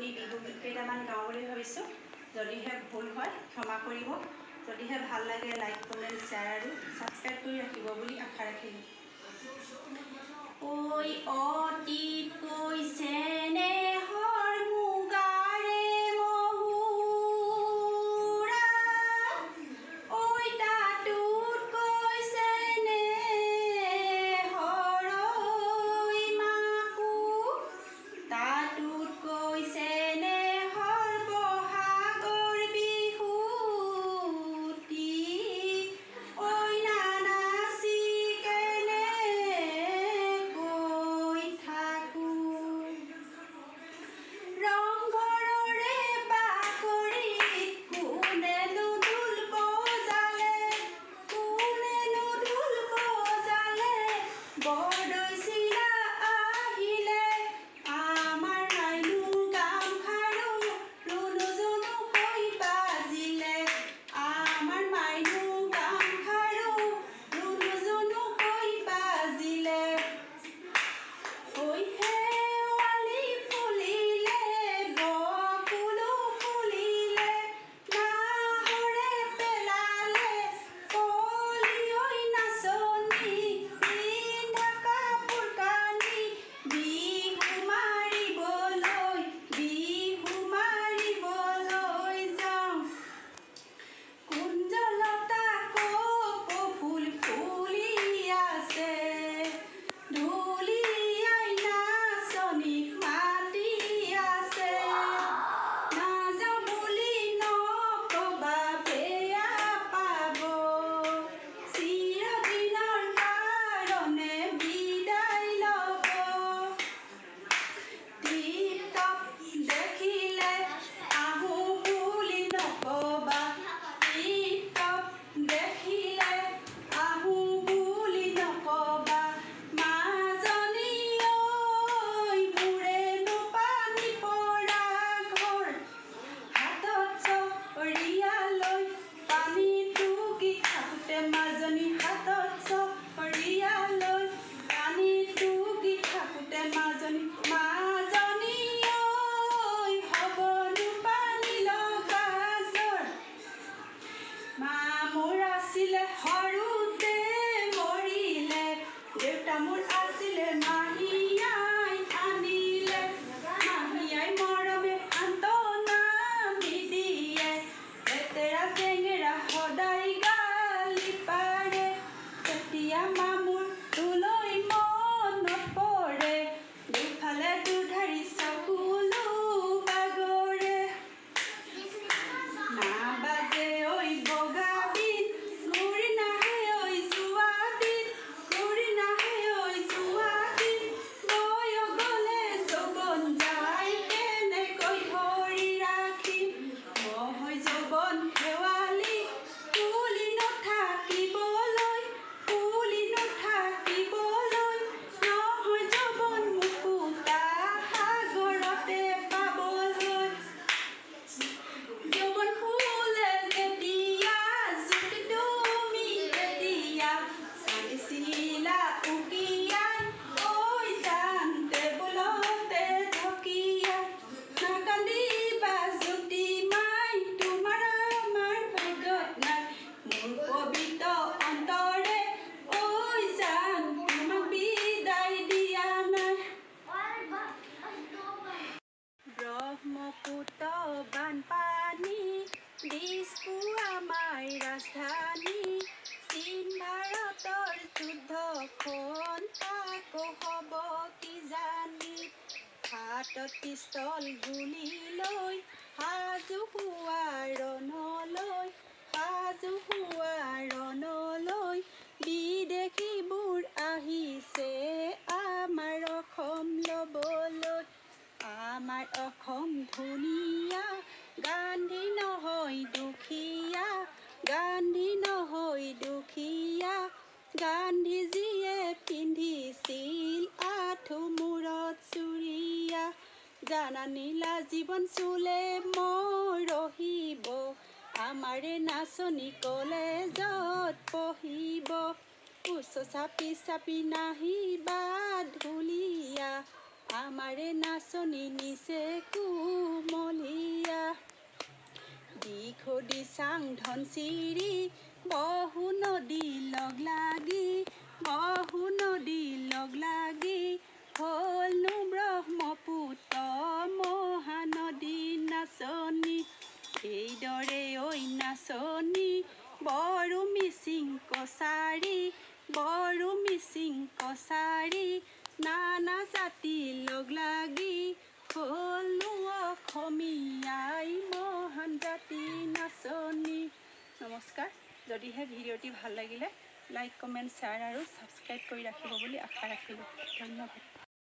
শুৱনি বিহু গীত কেইটামান গাওঁ বুলি ভাবিছোঁ। যদিহে ভুল হয় ক্ষমা কৰিব, যদিহে ভাল লাগে লাইক কমেণ্ট শ্বেয়াৰ আৰু ছাবস্ক্ৰাইব কৰি ৰাখিব বুলি আশা ৰাখিলোঁ। ঐ অতীত কৈছে নেহৰ মুগাৰে মহুৰা, ঐ তাতোত কৈছে নেহৰ মাকো, তাতোত কৈছে নেহৰ বহাগৰ বিহুতি, ঐ নানাচি কেনে কৈ থাকো। ৰংঘৰৰে বাকৰিত কোনেনো ঢোল বজালে, কোনেনো ঢোল বজালে, বৰদৈচিলা আহিলে, আমাৰ মাইনুৰ গামখাৰু ৰুণু জুনু কৈ বাজিলে, আমাৰ মাইনুৰ গামখাৰু ৰুণু জুনু কৈ বাজিলে। ঐ শেৱালি ফুলিলে, বকুলো ফুলিলে, নাহৰে পেলালে কলি, ঐ নাচনী পিন্ধা কাপোৰ কানি, বিহু মাৰিবলৈ যাওঁ। কুঞ্জলতা কপৌফুল ফুলি আছে, ঢুলীয়াই নাচনীক মাতি আছে, নাযাওঁ বুলি নকবা বেয়া পাব, চিৰদিনৰ কাৰণে বিদায় ল'ব। টিপ-টপ দেখিলে আহোঁ বুলি নকবা, টিপ-টপ দেখিলে আহোঁ বুলি নকবা, মাজনী ঐ মোৰেনো পানী পৰা ঘৰ, হাতত চৰিয়া লৈ পানী টুকি থাকোঁতে মাজনী, হাতত চৰিয়া লৈ পানী টুকি থাকোঁতে মাজনী, মাজনী ঐ হ'বনো পানী লগা জ্বৰ, মা মোৰ আছিলে সৰুতে মৰিলে, দেউতা মোৰ আছিলে মাহীয়াই আনিলে, মাহীয়াই মৰমে সান্তনা নিদিয়ে, লেতেৰা জেঙেৰা সদায় গালি পাৰে, তেতিয়া মামুৰ তোলৈ মনত পৰে, দুফালে দুধাৰি চকুলো বাগৰে, নাবাজে ঐ বগা বিন, ঘূৰি নাহে ঐ যোৱা দিন, ঘূৰি নাহে ঐ যোৱা দিন, বয়স গ'লে যৌৱন যায় কেনেকৈ ধৰি ৰাখিম, মই যৌৱন শেৱালি ফুলি নাথাকিবলৈ, ফুলি নাথাকিবলৈ, নহয় যৌৱন মুকুতা সাগৰতে পাবলৈ। যৌৱন ফুলে যেতিয়া জুতি তুমি তেতিয়া চালিছিলা উকিয়াই, ঐ জান টেবুলতে ঢকিয়াই, নাকান্দিবা জুতি মাই তোমাৰ আমাৰ ভাগ্যত নাই, মোৰ পবিত্ৰ অন্তৰে ঐ জান তোমাক বিদায় দিয়া নাই। ব্ৰহ্মপুত্ৰ বানপানী, দিছপুৰ আমাৰ ৰাজধানী, চীন ভাৰতৰ যুদ্ধখন আকৌ হ'ব কিজানি, হাতত পিষ্টল গুলি লৈ সাজু হোৱা ৰণলৈ, সাজু হোৱা ৰণলৈ, বিদেশীবোৰ আহিছে আমাৰ অসম ল'বলৈ, আমাৰ অসম ধুনীয়া, গান্ধী নহয় দুখীয়া, গান্ধী নহয় দুখীয়া, গান্ধীজীয়ে পিন্ধিছিল আঁঠু মূৰত চুৰিয়া, জানানীলা জীৱন চুলে মৰহিব, আমাৰে নাচনী কলেজত পঢ়িব, উচ্চ চাপি চাপি নাহিবা ঢুলীয়া, আমাৰে নাচনী নিচে দিখদি চাং ধনচিৰি বহু নদী লগ লাগি হ'লনো ব্ৰহ্মপুত্ৰ মহানদী নাচনি এইদৰে ঐ নাচনি বড়ো মিচিং কছাৰী নানা জাতি লগ লাগি হ'লনো অসমীয়াই মহান জাতি নাচনি। নমস্কাৰ। যদিহে ভিডিঅ'টি ভাল লাগিলে লাইক কমেণ্ট শ্বেয়াৰ আৰু ছাবস্ক্ৰাইব কৰি ৰাখিব বুলি আশা ৰাখিলোঁ। ধন্যবাদ।